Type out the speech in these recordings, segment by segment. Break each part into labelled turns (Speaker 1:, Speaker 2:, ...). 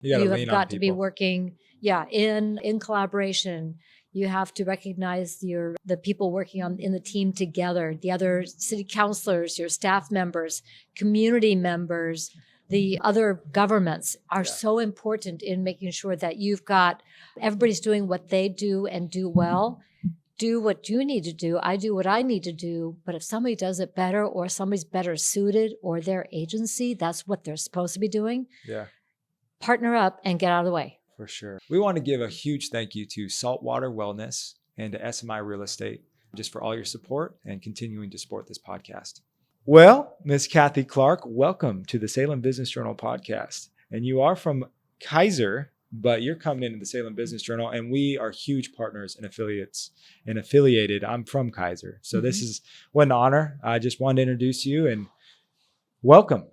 Speaker 1: You got to
Speaker 2: You
Speaker 1: lean
Speaker 2: have
Speaker 1: on
Speaker 2: got to be
Speaker 1: people.
Speaker 2: working, in collaboration. You have to recognize the people working in the team together, the other city councilors, your staff members, community members, the other governments are so important in making sure that you've got everybody's doing what they do and do well. Do what you need to do. I do what I need to do. But if somebody does it better or somebody's better suited or their agency, that's what they're supposed to be doing.
Speaker 1: Yeah.
Speaker 2: Partner up and get out of the way.
Speaker 1: For sure. We want to give a huge thank you to Saltwater Wellness and to SMI Real Estate just for all your support and continuing to support this podcast. Well, Miss Cathy Clark, welcome to the Salem Business Journal podcast. And you are from Keizer, but you're coming into the Salem Business Journal, and we are huge partners and affiliates and affiliated. I'm from Keizer. So this is what an honor. I just wanted to introduce you and welcome.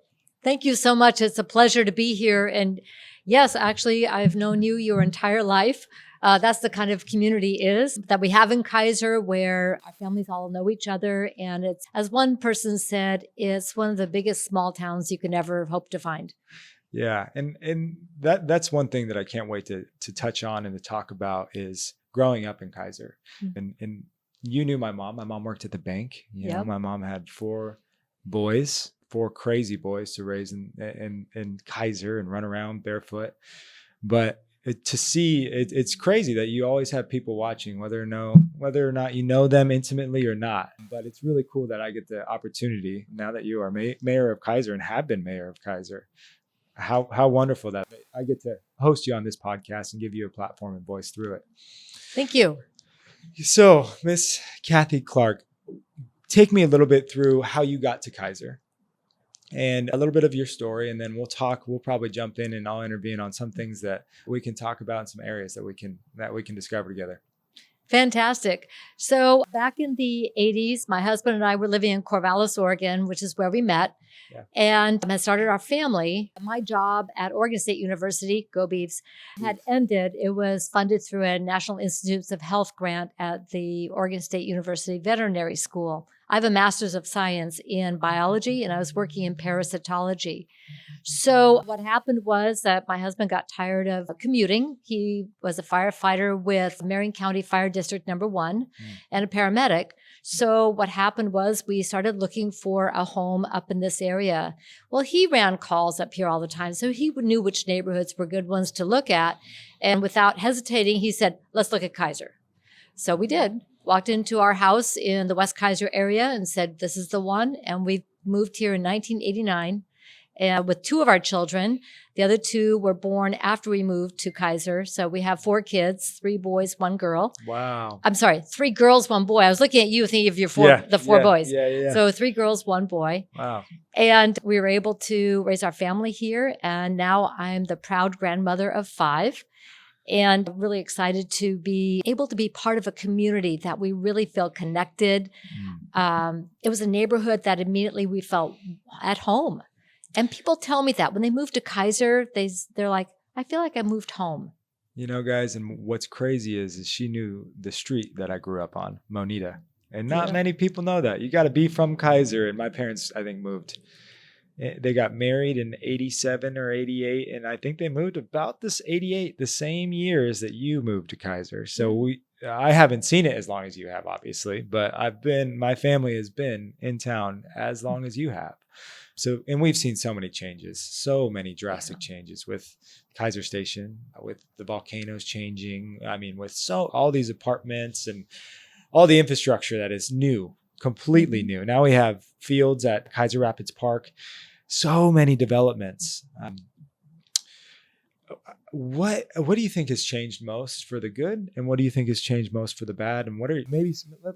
Speaker 2: Thank you so much. It's a pleasure to be here. And yes, actually, I've known you your entire life. That's the kind of community that we have in Keizer, where our families all know each other. And it's, as one person said, it's one of the biggest small towns you can ever hope to find.
Speaker 1: Yeah. And that's one thing that I can't wait to touch on and to talk about is growing up in Keizer. Mm-hmm. And you knew my mom. My mom worked at the bank. You know, my mom had four crazy boys to raise in Keizer and run around barefoot. But to see it's crazy that you always have people watching, whether or not you know them intimately or not. But it's really cool that I get the opportunity now that you are mayor of Keizer and have been mayor of Keizer. How wonderful that I get to host you on this podcast and give you a platform and voice through it.
Speaker 2: Thank you.
Speaker 1: So, Miss Cathy Clark, take me a little bit through how you got to Keizer and a little bit of your story, and then we'll probably jump in and I'll intervene on some things that we can talk about in some areas that we can discover together.
Speaker 2: Fantastic. So back in the 80s, my husband and I were living in Corvallis, Oregon, which is where we met, and had started our family. My job at Oregon State University, go Beavs, had ended. It was funded through a National Institutes of Health grant at the Oregon State University Veterinary School. I have a master's of science in biology, and I was working in parasitology. So what happened was that my husband got tired of commuting. He was a firefighter with Marion County Fire District number 1 and a paramedic. So what happened was we started looking for a home up in this area. Well, he ran calls up here all the time, so he knew which neighborhoods were good ones to look at. And without hesitating, he said, let's look at Keizer. So we did. Walked into our house in the West Keizer area and said, this is the one. And we moved here in 1989 with 2 of our children. The other 2 were born after we moved to Keizer. So we have 4 kids, 3 boys, 1 girl.
Speaker 1: Wow.
Speaker 2: I'm sorry, 3 girls, 1 boy. I was looking at you thinking of your 4 boys.
Speaker 1: Yeah.
Speaker 2: So 3 girls, 1 boy.
Speaker 1: Wow.
Speaker 2: And we were able to raise our family here. And now I'm the proud grandmother of 5. And really excited to be able to be part of a community that we really feel connected. It was a neighborhood that immediately we felt at home. And people tell me that when they move to Keizer, they're like, I feel like I moved home.
Speaker 1: You know, guys, and what's crazy is she knew the street that I grew up on, Monita. And not many people know that. You got to be from Keizer. And my parents, I think, moved. They got married in 87 or 88, and I think they moved about this 88, the same years that you moved to Keizer. So I haven't seen it as long as you have, obviously, but my family has been in town as long as you have. So, and we've seen so many changes, so many drastic changes with Keizer Station, with the volcanoes changing. I mean, with all these apartments and all the infrastructure that is new. Completely new. Now we have fields at Keizer Rapids Park. So many developments. What do you think has changed most for the good, and what do you think has changed most for the bad? And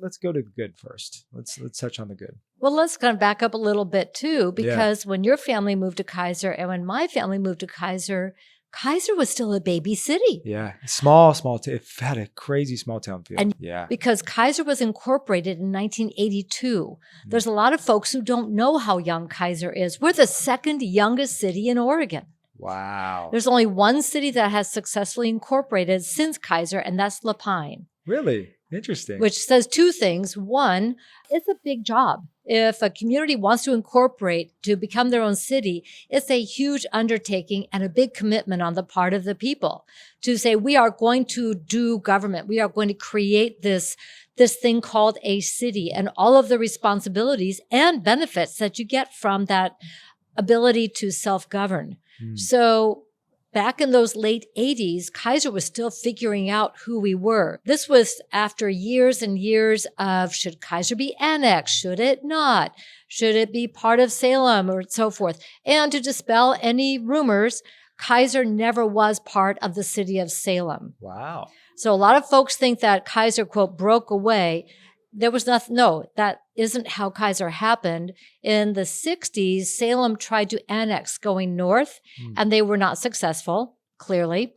Speaker 1: let's go to the good first. Let's touch on the good.
Speaker 2: Well, let's kind of back up a little bit too, because when your family moved to Keizer and when my family moved to Keizer was still a baby city.
Speaker 1: Yeah. Small town. It had a crazy small town feel.
Speaker 2: And because Keizer was incorporated in 1982, there's a lot of folks who don't know how young Keizer is. We're the 2nd youngest city in Oregon.
Speaker 1: Wow.
Speaker 2: There's only one city that has successfully incorporated since Keizer, and that's Lapine.
Speaker 1: Really? Interesting.
Speaker 2: Which says 2 things. One, it's a big job. If a community wants to incorporate to become their own city, it's a huge undertaking and a big commitment on the part of the people to say, we are going to do government. We are going to create this thing called a city and all of the responsibilities and benefits that you get from that ability to self-govern. So back in those late 80s, Keizer was still figuring out who we were. This was after years and years of, should Keizer be annexed? Should it not? Should it be part of Salem or so forth? And to dispel any rumors, Keizer never was part of the city of Salem.
Speaker 1: Wow.
Speaker 2: So a lot of folks think that Keizer, quote, broke away. There was nothing. No, that isn't how Keizer happened. In the 60s, Salem tried to annex going north, and they were not successful, clearly.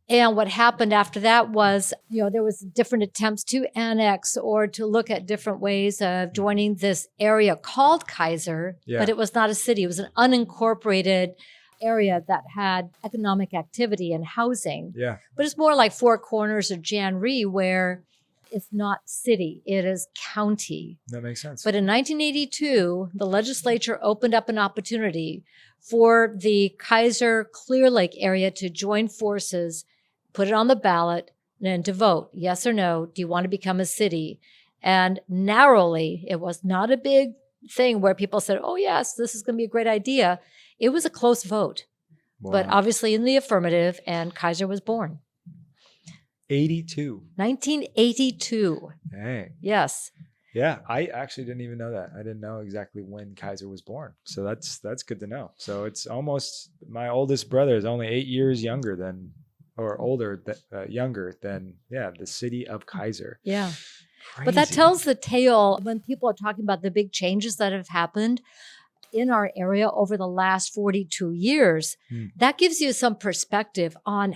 Speaker 2: And what happened after that was, there was different attempts to annex or to look at different ways of joining this area called Keizer, but it was not a city. It was an unincorporated area that had economic activity and housing.
Speaker 1: Yeah.
Speaker 2: But it's more like Four Corners or Jan Ree, where it's not city, it is county.
Speaker 1: That makes sense.
Speaker 2: But in 1982, the legislature opened up an opportunity for the Keizer Clear Lake area to join forces, put it on the ballot, and to vote, yes or no, do you want to become a city? And narrowly, it was not a big thing where people said, oh yes, this is going to be a great idea. It was a close vote, but obviously in the affirmative, and Keizer was born. 1982.
Speaker 1: Dang.
Speaker 2: Yes.
Speaker 1: Yeah, I actually didn't even know that. I didn't know exactly when Keizer was born. So that's good to know. So it's almost, my oldest brother is only 8 years younger than, or older, younger than, the city of Keizer.
Speaker 2: Yeah.
Speaker 1: Crazy.
Speaker 2: But that tells the tale when people are talking about the big changes that have happened in our area over the last 42 years. That gives you some perspective on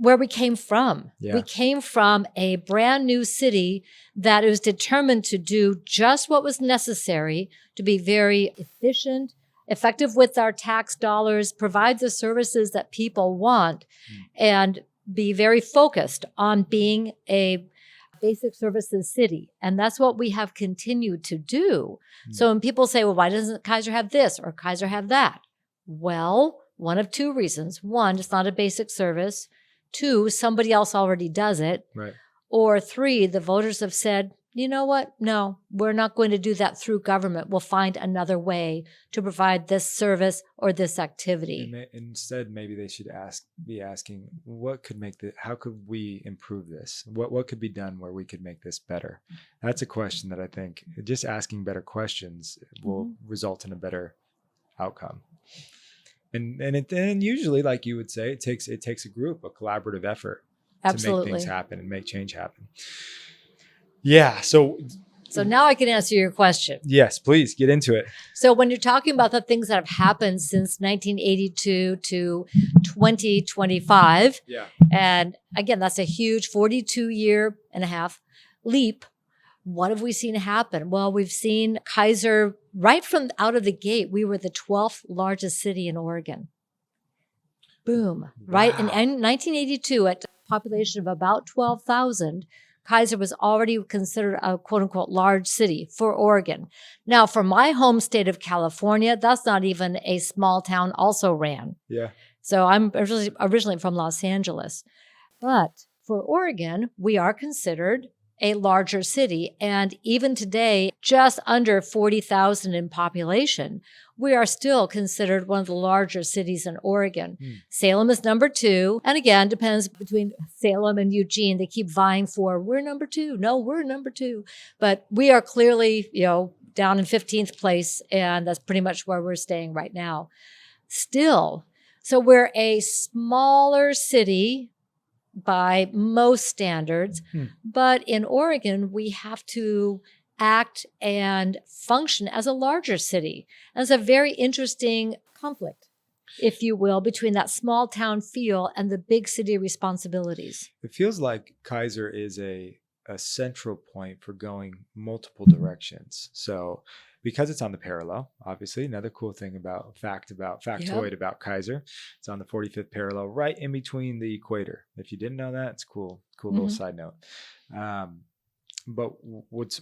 Speaker 2: where we came from.
Speaker 1: Yeah.
Speaker 2: We came from a brand new city that was determined to do just what was necessary to be very efficient, effective with our tax dollars, provide the services that people want, and be very focused on being a basic services city. And that's what we have continued to do. So when people say, well, why doesn't Keizer have this or Keizer have that? Well, one of two reasons. One, it's not a basic service. Two, somebody else already does it.
Speaker 1: Right.
Speaker 2: Or three, the voters have said, you know what? No, we're not going to do that through government. We'll find another way to provide this service or this activity.
Speaker 1: And instead, maybe they should be asking, how could we improve this? What could be done where we could make this better? That's a question that I think just asking better questions will result in a better outcome. And usually, like you would say, it takes a group, a collaborative effort to make things happen and make change happen. Yeah. So
Speaker 2: now I can answer your question.
Speaker 1: Yes, please get into it.
Speaker 2: So when you're talking about the things that have happened since 1982 to 2025, and again, that's a huge 42-year-and-a-half leap. What have we seen happen? Well, we've seen Keizer right from out of the gate. We were the 12th largest city in Oregon. Boom. Wow. Right in 1982, at a population of about 12,000, Keizer was already considered a quote unquote large city for Oregon. Now, for my home state of California, that's not even a small town also ran.
Speaker 1: Yeah. So
Speaker 2: I'm originally from Los Angeles. But for Oregon, we are considered a larger city. And even today, just under 40,000 in population, we are still considered one of the larger cities in Oregon. Salem is number 2. And again, depends between Salem and Eugene. They keep vying for, we're number 2. No, we're number 2. But we are clearly, down in 15th place. And that's pretty much where we're staying right now. Still, so we're a smaller city by most standards. But in Oregon, we have to act and function as a larger city. And it's a very interesting conflict, if you will, between that small town feel and the big city responsibilities.
Speaker 1: It feels like Keizer is a central point for going multiple directions. So because it's on the parallel, obviously, another cool thing factoid about Keizer, it's on the 45th parallel, right in between the equator. If you didn't know that, it's cool little side note. But what's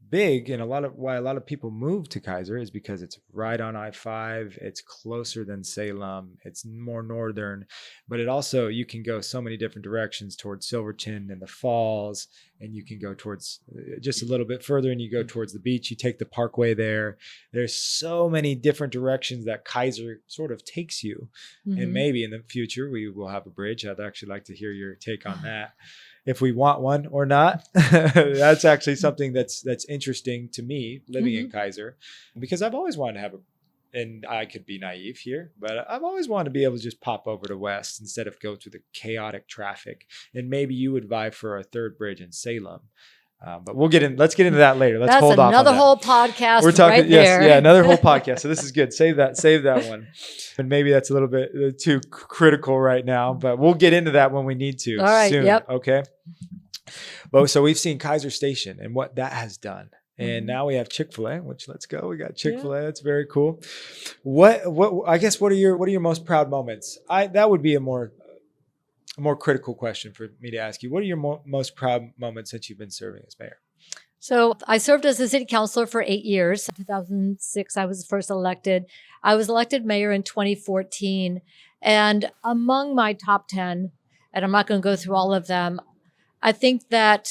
Speaker 1: big, and why a lot of people move to Keizer is because it's right on I-5. It's closer than Salem. It's more northern, but it also, you can go so many different directions towards Silverton and the falls, and you can go towards just a little bit further and you go towards the beach. You take the parkway there. There's so many different directions that Keizer sort of takes you. And maybe in the future we will have a bridge. I'd actually like to hear your take on that, if we want one or not. That's actually something that's interesting to me, living in Keizer, because I've always wanted to have and I could be naive here, but I've always wanted to be able to just pop over to West instead of go through the chaotic traffic. And maybe you would vie for a third bridge in Salem. But let's get into that later. Let's hold off on that.
Speaker 2: That's another whole podcast.
Speaker 1: We're talking,
Speaker 2: right there.
Speaker 1: Yeah, another whole podcast. So this is good. Save that one. And maybe that's a little bit too critical right now, but we'll get into that when we need to.
Speaker 2: All right.
Speaker 1: Soon,
Speaker 2: yep.
Speaker 1: Okay. But so we've seen Keizer Station and what that has done. And now we have Chick-fil-A, which, let's go. We got Chick-fil-A. That's very cool. What I guess, what are your most proud moments? That would be a more critical question for me to ask you. What are your most proud moments since you've been serving as mayor?
Speaker 2: So I served as a city councilor for 8 years. In 2006, I was first elected. I was elected mayor in 2014. And among my top 10, and I'm not going to go through all of them, I think that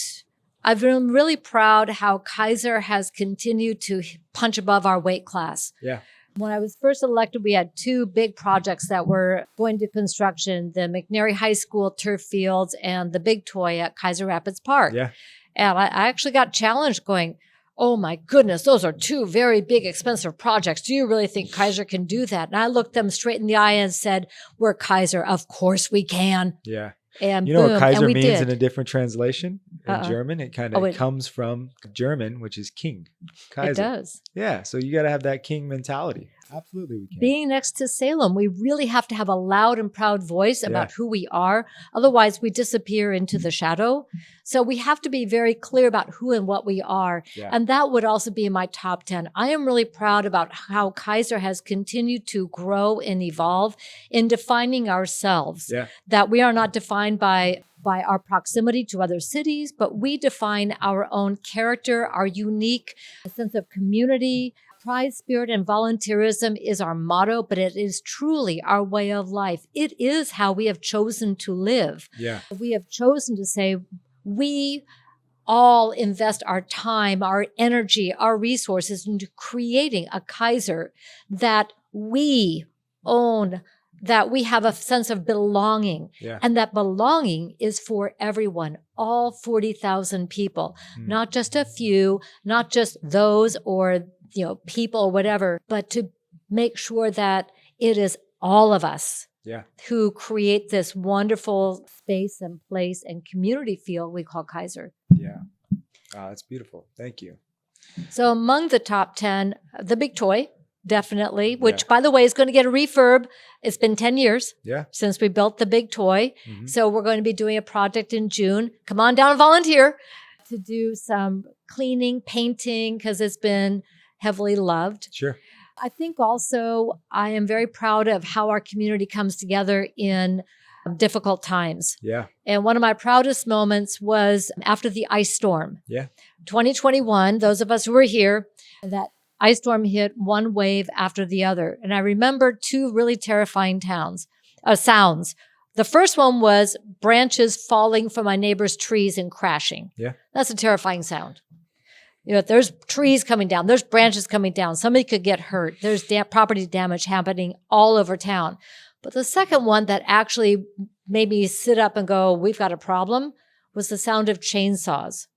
Speaker 2: I've been really proud how Keizer has continued to punch above our weight class.
Speaker 1: Yeah.
Speaker 2: When I was first elected, we had 2 big projects that were going to construction, the McNary High School turf fields and the big toy at Keizer Rapids Park.
Speaker 1: Yeah.
Speaker 2: And I actually got challenged going, oh my goodness, those are 2 very big, expensive projects. Do you really think Keizer can do that? And I looked them straight in the eye and said, we're Keizer. Of course we can.
Speaker 1: Yeah.
Speaker 2: And
Speaker 1: you know
Speaker 2: boom,
Speaker 1: what Keizer
Speaker 2: means
Speaker 1: in a different translation in German? It kind of comes from German, which is king. Keizer.
Speaker 2: It does.
Speaker 1: Yeah. So you got to have that king mentality. Absolutely, we can.
Speaker 2: Being next to Salem, we really have to have a loud and proud voice about who we are. Otherwise, we disappear into the shadow. So we have to be very clear about who and what we are. Yeah. And that would also be in my top 10. I am really proud about how Keizer has continued to grow and evolve in defining ourselves. Yeah. That we are not defined by our proximity to other cities, but we define our own character, our unique sense of community. Pride, spirit, and volunteerism is our motto, but it is truly our way of life. It is how we have chosen to live. Yeah. We have chosen to say, we all invest our time, our energy, our resources into creating a Keizer that we own, that we have a sense of belonging. Yeah. And that belonging is for everyone, all 40,000 people, not just a few, not just those or people or whatever, but to make sure that it is all of us who create this wonderful space and place and community feel we call Keizer.
Speaker 1: Yeah. That's beautiful. Thank you.
Speaker 2: So among the top 10, the big toy, definitely, which by the way is going to get a refurb. It's been 10 years since we built the big toy. So we're going to be doing a project in June. Come on down and volunteer to do some cleaning, painting, because it's been heavily loved.
Speaker 1: Sure.
Speaker 2: I think also I am very proud of how our community comes together in difficult times. Yeah. And one of my proudest moments was after the ice storm. Yeah. 2021, those of us who were here, that ice storm hit one wave after the other. And I remember 2 really terrifying sounds. The first one was branches falling from my neighbor's trees and crashing. Yeah. That's a terrifying sound. There's trees coming down, there's branches coming down, somebody could get hurt, there's property damage happening all over town. But the second one that actually made me sit up and go, we've got a problem, was the sound of chainsaws.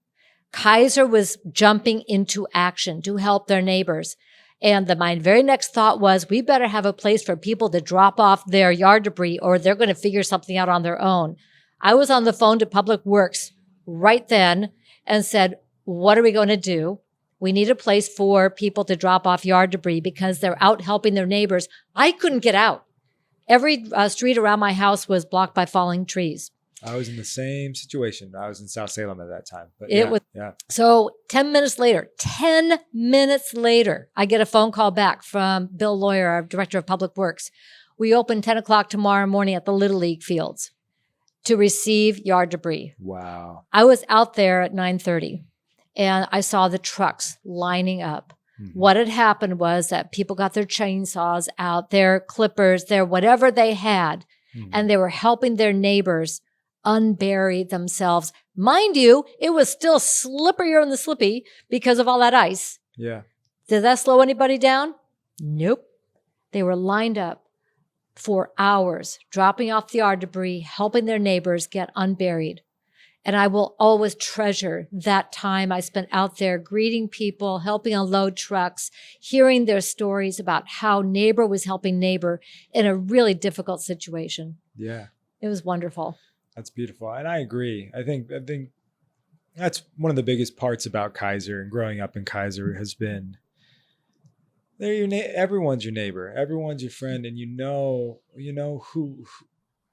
Speaker 2: Keizer was jumping into action to help their neighbors. And my very next thought was, we better have a place for people to drop off their yard debris or they're going to figure something out on their own. I was on the phone to Public Works right then and said, what are we going to do? We need a place for people to drop off yard debris because they're out helping their neighbors. I couldn't get out. Every street around my house was blocked by falling trees.
Speaker 1: I was in the same situation. I was in South Salem at that time. But
Speaker 2: So 10 minutes later, I get a phone call back from Bill Lawyer, our director of Public Works. We open 10 o'clock tomorrow morning at the Little League fields to receive yard debris.
Speaker 1: Wow.
Speaker 2: I was out there at 9:30. and I saw the trucks lining up. What had happened was that people got their chainsaws out, their clippers, their whatever they had, and they were helping their neighbors unbury themselves. Mind you, it was still slipperier than the slippy because of all that ice.
Speaker 1: Yeah.
Speaker 2: Did that slow anybody down? Nope. They were lined up for hours, dropping off the yard debris, helping their neighbors get unburied. And I will always treasure that time I spent out there greeting people, helping unload trucks, hearing their stories about how neighbor was helping neighbor in a really difficult situation.
Speaker 1: Yeah.
Speaker 2: It was wonderful.
Speaker 1: That's beautiful. And I agree. I think that's one of the biggest parts about Keizer and growing up in Keizer has been everyone's your neighbor, everyone's your friend, and you know who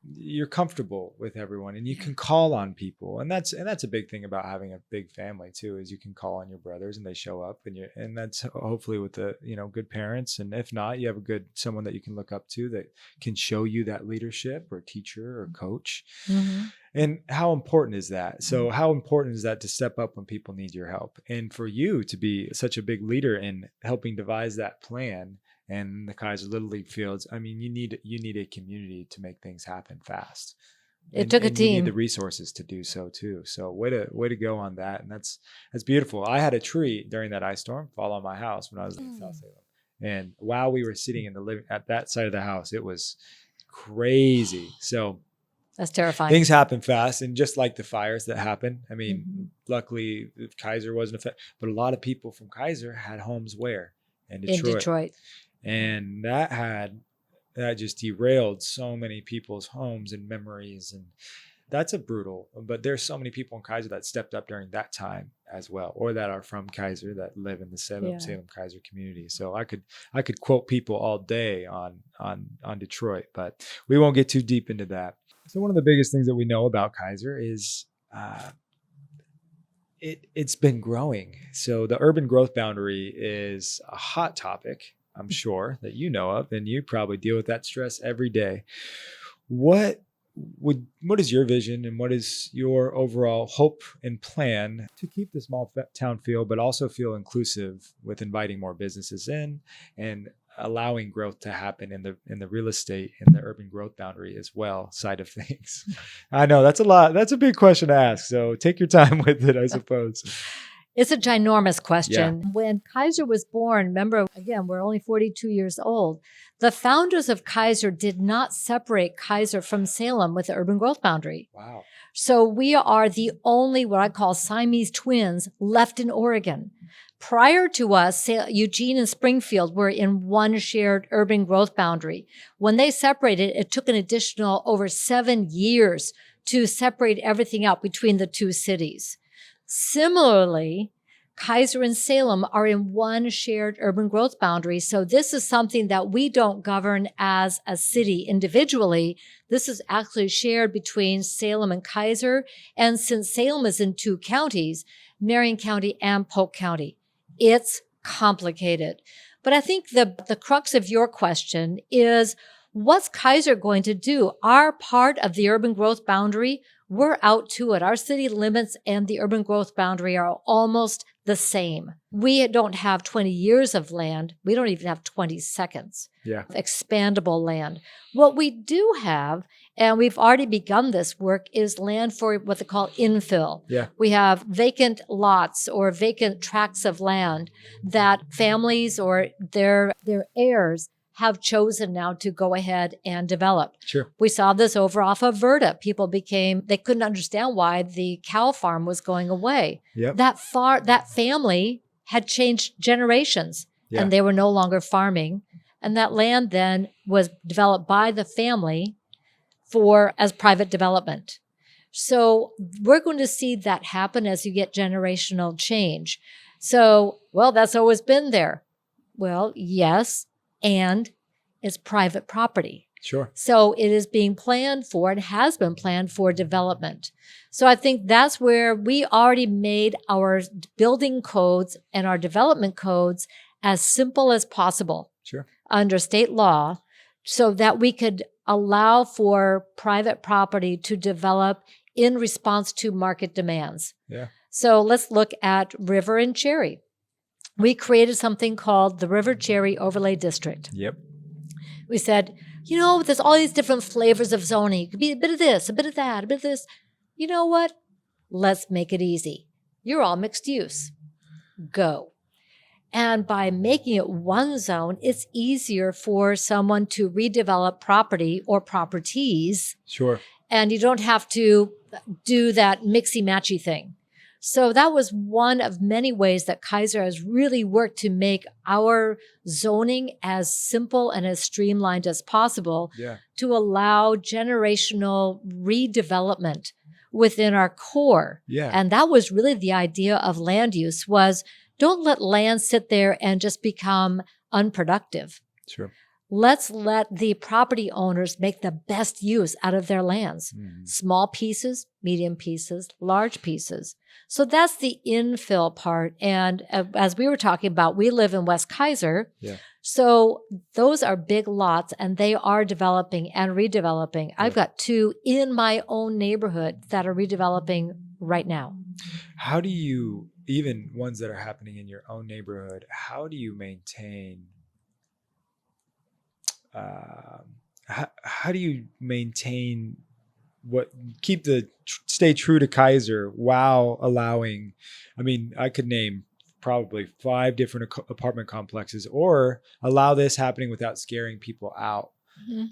Speaker 1: you're comfortable with everyone, and you can call on people, and that's a big thing about having a big family too, is you can call on your brothers and they show up, and that's hopefully with the good parents, and if not, you have someone that you can look up to that can show you that leadership, or teacher or coach. And how important is that? So how important is that to step up when people need your help, and for you to be such a big leader in helping devise that plan? And the Keizer Little League fields, I mean, you need a community to make things happen fast.
Speaker 2: It took a team.
Speaker 1: You need the resources to do so too. So way to go on that. And that's beautiful. I had a tree during that ice storm fall on my house when I was in South Salem. And while we were sitting in the living at that side of the house, it was crazy. So
Speaker 2: that's terrifying.
Speaker 1: Things happen fast, and just like the fires that happen. I mean, luckily Keizer wasn't affected, but a lot of people from Keizer had homes where? In Detroit. And that just derailed so many people's homes and memories. And that's but there's so many people in Keizer that stepped up during that time as well, or that are from Keizer that live in the Salem Keizer community. So I could quote people all day on Detroit, but we won't get too deep into that. So one of the biggest things that we know about Keizer is it's been growing. So the urban growth boundary is a hot topic, I'm sure, that you know of, and you probably deal with that stress every day. What is your vision, and what is your overall hope and plan to keep the small town feel, but also feel inclusive with inviting more businesses in and allowing growth to happen in the real estate and the urban growth boundary as well side of things? I know that's a lot. That's a big question to ask. So take your time with it, I suppose.
Speaker 2: It's a ginormous question.
Speaker 1: Yeah.
Speaker 2: When Keizer was born, remember, again, we're only 42 years old. The founders of Keizer did not separate Keizer from Salem with the urban growth boundary.
Speaker 1: Wow.
Speaker 2: So we are the only, what I call Siamese twins, left in Oregon. Prior to us, Eugene and Springfield were in one shared urban growth boundary. When they separated, it took an additional over 7 years to separate everything out between the two cities. Similarly, Keizer and Salem are in one shared urban growth boundary. So this is something that we don't govern as a city individually. This is actually shared between Salem and Keizer. And since Salem is in 2 counties, Marion County and Polk County, it's complicated. But I think the crux of your question is, what's Keizer going to do? Our part of the urban growth boundary, we're out to it. Our city limits and the urban growth boundary are almost the same. We don't have 20 years of land. We don't even have 20 seconds of expandable land. What we do have, and we've already begun this work, is land for what they call infill.
Speaker 1: Yeah.
Speaker 2: We have vacant lots or vacant tracts of land that families or their heirs have chosen now to go ahead and develop.
Speaker 1: Sure.
Speaker 2: We saw this over off of Verda. People they couldn't understand why the cow farm was going away.
Speaker 1: Yep.
Speaker 2: That family had changed generations and they were no longer farming. And that land then was developed by the family as private development. So we're going to see that happen as you get generational change. So, well, that's always been there. Well, yes. And it's private property.
Speaker 1: Sure.
Speaker 2: So it is being planned for and has been planned for development. So I think that's where we already made our building codes and our development codes as simple as possible under state law, so that we could allow for private property to develop in response to market demands.
Speaker 1: Yeah.
Speaker 2: So let's look at River and Cherry. We created something called the River Cherry Overlay District.
Speaker 1: Yep.
Speaker 2: We said, there's all these different flavors of zoning. It could be a bit of this, a bit of that, a bit of this. You know what? Let's make it easy. You're all mixed use. Go. And by making it one zone, it's easier for someone to redevelop property or properties.
Speaker 1: Sure.
Speaker 2: And you don't have to do that mixy-matchy thing. So that was one of many ways that Keizer has really worked to make our zoning as simple and as streamlined as possible to allow generational redevelopment within our core.
Speaker 1: Yeah.
Speaker 2: And that was really the idea of land use was don't let land sit there and just become unproductive.
Speaker 1: Sure.
Speaker 2: Let's let the property owners make the best use out of their lands. Small pieces, medium pieces, large pieces. So that's the infill part. And as we were talking about, we live in West Keizer.
Speaker 1: Yeah.
Speaker 2: So those are big lots and they are developing and redeveloping. I've got 2 in my own neighborhood that are redeveloping right now.
Speaker 1: How do you, even ones that are happening in your own neighborhood, how do you maintain how do you maintain stay true to Keizer while allowing, I could name probably 5 different apartment complexes or allow this happening without scaring people out.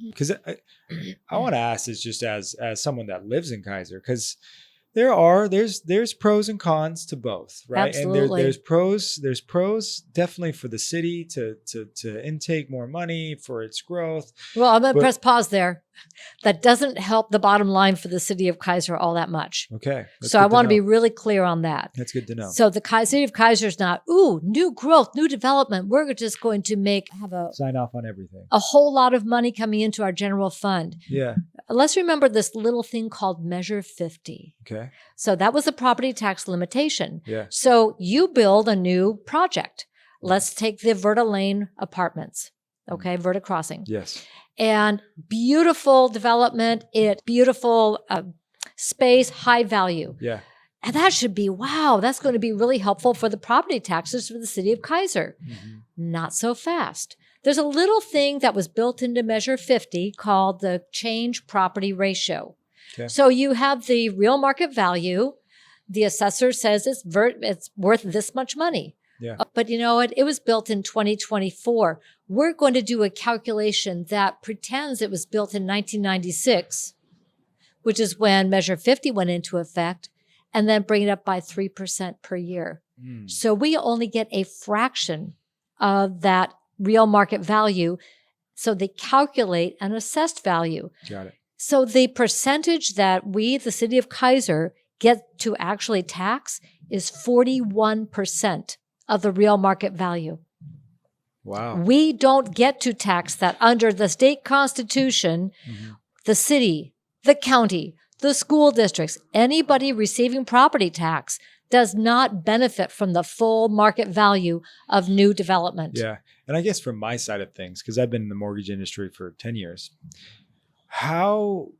Speaker 1: Because I want to ask this just as someone that lives in Keizer, because there's pros and cons to both, right?
Speaker 2: Absolutely.
Speaker 1: And there's pros definitely for the city to intake more money for its growth.
Speaker 2: Well, I'm going to press pause there. That doesn't help the bottom line for the city of Keizer all that much.
Speaker 1: Okay.
Speaker 2: So I want to be really clear on that.
Speaker 1: That's good to know.
Speaker 2: So the city of Keizer is not, new growth, new development. We're just going to
Speaker 1: sign off on everything.
Speaker 2: A whole lot of money coming into our general fund.
Speaker 1: Yeah.
Speaker 2: Let's remember this little thing called Measure 50.
Speaker 1: Okay.
Speaker 2: So that was a property tax limitation.
Speaker 1: Yeah.
Speaker 2: So you build a new project. Let's take the Verta Lane apartments. Okay. Verta Crossing.
Speaker 1: Yes.
Speaker 2: And beautiful development, beautiful space, high value.
Speaker 1: Yeah.
Speaker 2: And that should be, wow, that's going to be really helpful for the property taxes for the city of Keizer. Not so fast. There's a little thing that was built into Measure 50 called the change property ratio. Okay. So you have the real market value. The assessor says it's worth this much money.
Speaker 1: Yeah.
Speaker 2: But you know what? It was built in 2024. We're going to do a calculation that pretends it was built in 1996, which is when Measure 50 went into effect, and then bring it up by 3% per year. So we only get a fraction of that real market value. So they calculate an assessed value.
Speaker 1: Got it.
Speaker 2: So the percentage that we, the city of Keizer, get to actually tax is 41% of the real market value.
Speaker 1: Wow.
Speaker 2: We don't get to tax that under the state constitution. The city, the county, the school districts, anybody receiving property tax does not benefit from the full market value of new development.
Speaker 1: Yeah. And I guess from my side of things, because I've been in the mortgage industry for 10 years, how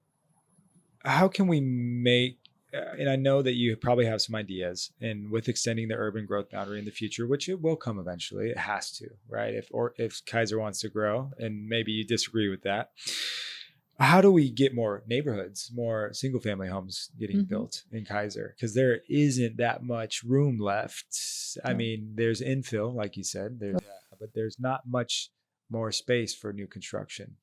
Speaker 1: can we make, and I know that you probably have some ideas, and with extending the urban growth boundary in the future, which it will come eventually, it has to, right? If Keizer wants to grow, and maybe you disagree with that, how do we get more neighborhoods, more single family homes getting built in Keizer? Because there isn't that much room left. I mean, there's infill, like you said, but there's not much more space for new construction.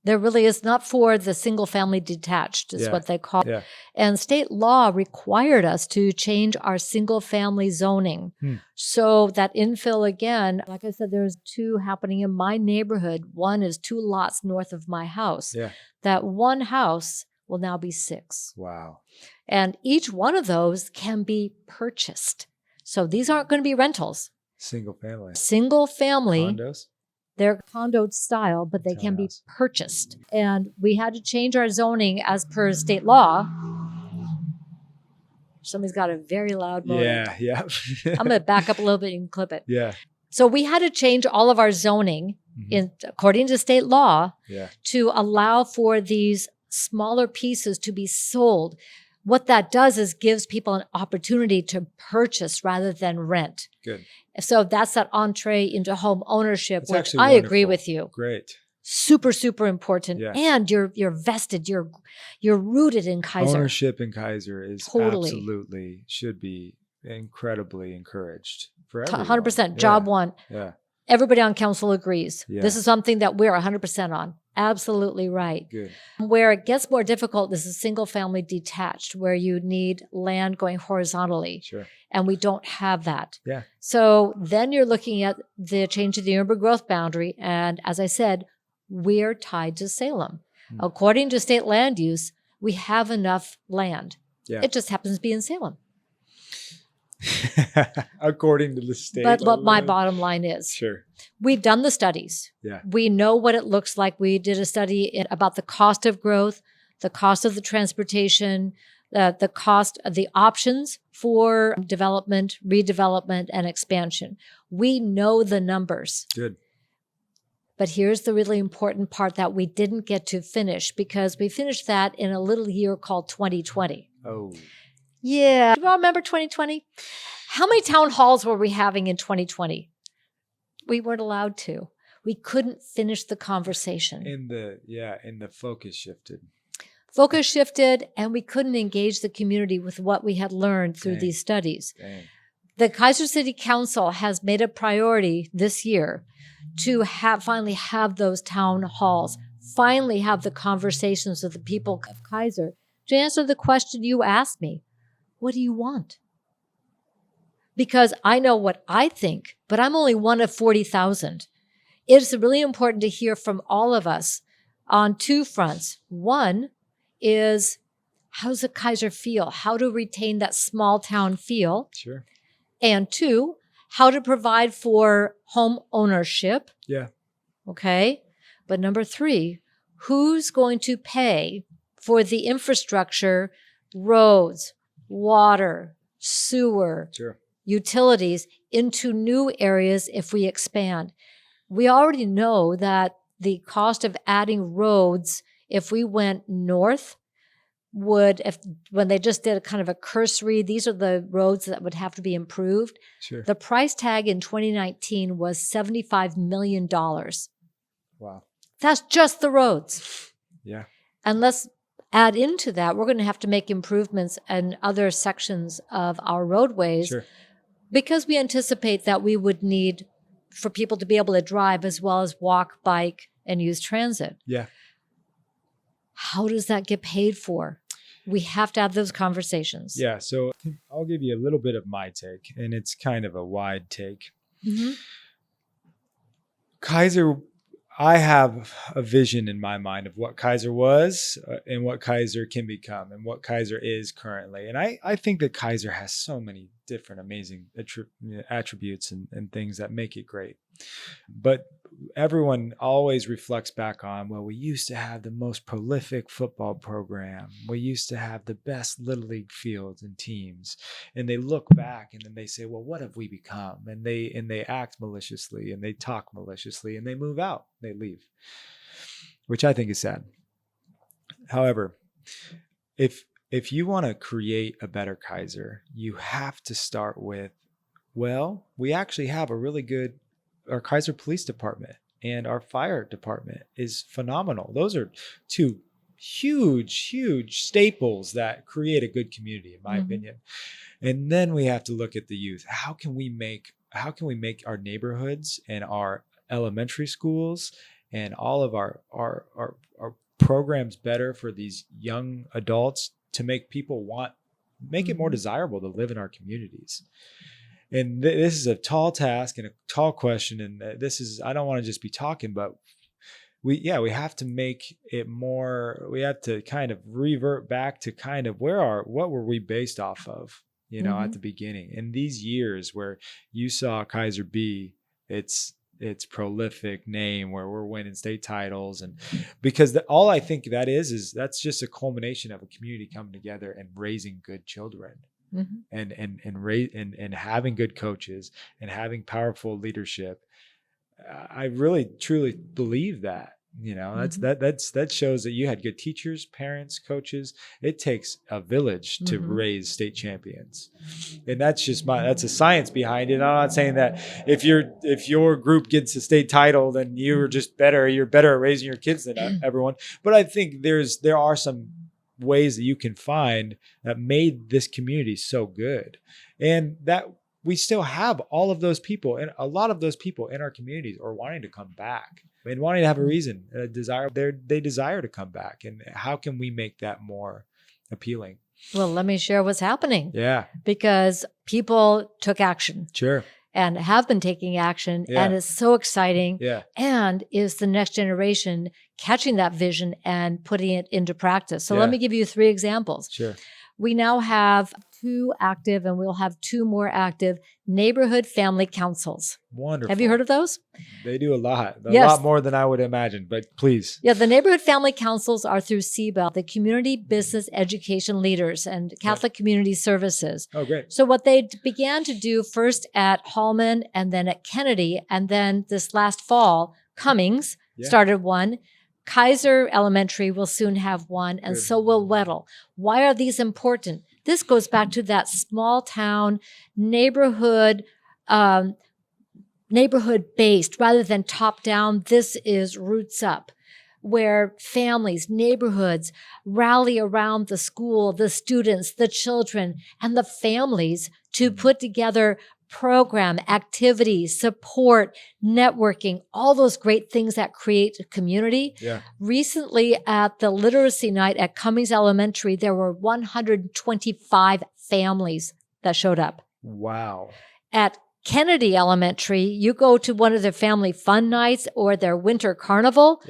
Speaker 2: There really is, not for the single family detached is what they call it.
Speaker 1: Yeah.
Speaker 2: And state law required us to change our single family zoning. So that infill, again, like I said, there's 2 happening in my neighborhood. One is 2 lots north of my house.
Speaker 1: Yeah.
Speaker 2: That one house will now be 6.
Speaker 1: Wow.
Speaker 2: And each one of those can be purchased. So these aren't going to be rentals.
Speaker 1: Single family.
Speaker 2: Single family.
Speaker 1: Condos?
Speaker 2: They're condo style, but they can be purchased. And we had to change our zoning as per state law. Somebody's got a very loud motor.
Speaker 1: Yeah.
Speaker 2: I'm going to back up a little bit and clip it.
Speaker 1: Yeah.
Speaker 2: So we had to change all of our zoning according to state law to allow for these smaller pieces to be sold. What that does is gives people an opportunity to purchase rather than rent.
Speaker 1: Good.
Speaker 2: So that's that entree into home ownership,
Speaker 1: It's
Speaker 2: which
Speaker 1: actually
Speaker 2: I agree
Speaker 1: wonderful.
Speaker 2: with you.
Speaker 1: Great.
Speaker 2: Super, super important.
Speaker 1: Yes.
Speaker 2: And you're vested, you're rooted in Keizer.
Speaker 1: Ownership in Keizer is
Speaker 2: Totally.
Speaker 1: absolutely should be incredibly encouraged for everyone.
Speaker 2: 100%. Job one.
Speaker 1: Yeah.
Speaker 2: Everybody on council agrees.
Speaker 1: Yeah.
Speaker 2: This is something that we're 100% on. Absolutely right.
Speaker 1: Good.
Speaker 2: Where it gets more difficult, this is single family detached, where you need land going horizontally.
Speaker 1: Sure.
Speaker 2: And we don't have that.
Speaker 1: Yeah.
Speaker 2: So then you're looking at the change of the urban growth boundary. And as I said, we're tied to Salem. According to state land use, we have enough land.
Speaker 1: Yeah.
Speaker 2: It just happens to be in Salem.
Speaker 1: According to the state.
Speaker 2: But what my bottom line is,
Speaker 1: sure.
Speaker 2: We've done the studies.
Speaker 1: Yeah.
Speaker 2: We know what it looks like. We did a study about the cost of growth, the cost of the transportation, the cost of the options for development, redevelopment, and expansion. We know the numbers.
Speaker 1: Good. But
Speaker 2: here's the really important part that we didn't get to finish, because we finished that in a little year called 2020.
Speaker 1: Oh.
Speaker 2: Yeah. Do you all remember 2020? How many town halls were we having in 2020? We weren't allowed to. We couldn't finish the conversation.
Speaker 1: And the focus shifted.
Speaker 2: Focus shifted, and we couldn't engage the community with what we had learned through these studies.
Speaker 1: Dang.
Speaker 2: The Keizer City Council has made a priority this year to finally have those town halls, finally have the conversations with the people of Keizer to answer the question you asked me. What do you want? Because I know what I think, but I'm only one of 40,000. It's really important to hear from all of us on two fronts. One is, how does the Keizer feel? How to retain that small town feel?
Speaker 1: Sure.
Speaker 2: And two, how to provide for home ownership.
Speaker 1: Yeah.
Speaker 2: Okay. But number three, who's going to pay for the infrastructure, roads, water, sewer,
Speaker 1: sure,
Speaker 2: utilities into new areas if we expand? We already know that the cost of adding roads, if we went north, when they just did a kind of a cursory, these are the roads that would have to be improved.
Speaker 1: Sure.
Speaker 2: The price tag in 2019 was $75 million.
Speaker 1: Wow.
Speaker 2: That's just the roads.
Speaker 1: Yeah.
Speaker 2: And let's add into that, we're going to have to make improvements in other sections of our roadways.
Speaker 1: Sure.
Speaker 2: Because we anticipate that we would need for people to be able to drive as well as walk, bike, and use transit.
Speaker 1: Yeah.
Speaker 2: How does that get paid for? We have to have those conversations.
Speaker 1: Yeah. So I'll give you a little bit of my take, and it's kind of a wide take.
Speaker 2: Mm-hmm.
Speaker 1: Keizer, I have a vision in my mind of what Keizer was and what Keizer can become and what Keizer is currently. And I think that Keizer has so many different amazing attributes and things that make it great. But everyone always reflects back on, well, we used to have the most prolific football program. We used to have the best little league fields and teams. And they look back and then they say, well, what have we become? And they act maliciously and they talk maliciously and they move out. They leave, which I think is sad. However, if you want to create a better Keizer, you have to start with, well, we actually have a really good, our Keizer Police Department and our fire department is phenomenal. Those are two huge staples that create a good community, in my opinion. And then we have to look at the youth. How can we make our neighborhoods and our elementary schools and all of our programs better for these young adults to make people make it more desirable to live in our communities? And this is a tall task and a tall question. And I don't want to just be talking, but we have to make it more, we have to kind of revert back to kind of what were we based off of, at the beginning. In these years where you saw Keizer be its prolific name, where we're winning state titles. And because all I think that is that's just a culmination of a community coming together and raising good children. And having good coaches and having powerful leadership. I really truly believe that. That shows that you had good teachers, parents, coaches. It takes a village to raise state champions, and that's a science behind it. I'm not saying that if your group gets a state title, then you're better at raising your kids than everyone. But I think there are some ways that you can find that made this community so good, and that we still have all of those people, and a lot of those people in our communities are wanting to come back and wanting to have a reason, a desire. They desire to come back. And how can we make that more appealing?
Speaker 2: Well, let me share what's happening.
Speaker 1: Yeah.
Speaker 2: Because people took action.
Speaker 1: Sure.
Speaker 2: And have been taking action.
Speaker 1: Yeah.
Speaker 2: And it's so exciting.
Speaker 1: Yeah.
Speaker 2: And is the next generation catching that vision and putting it into practice. So let me give you 3 examples.
Speaker 1: Sure.
Speaker 2: We now have 2 active, and we'll have 2 more active neighborhood family councils.
Speaker 1: Wonderful.
Speaker 2: Have you heard of those?
Speaker 1: They do a lot. A
Speaker 2: Yes.
Speaker 1: lot more than I would imagine, but please.
Speaker 2: Yeah, the neighborhood family councils are through CBEL, the Community Business Education Leaders and Catholic Community Services.
Speaker 1: Oh, great.
Speaker 2: So what they began to do first at Hallman and then at Kennedy, and then this last fall, Cummings started one. Keizer Elementary will soon have one, and so will Weddell. Why are these important? This goes back to that small town neighborhood based rather than top down. This is roots up, where families, neighborhoods rally around the school, the students, the children, and the families to put together program, activities, support, networking, all those great things that create a community.
Speaker 1: Yeah.
Speaker 2: Recently at the literacy night at Cummings Elementary, there were 125 families that showed up.
Speaker 1: Wow.
Speaker 2: At Kennedy Elementary, you go to one of their family fun nights or their winter carnival,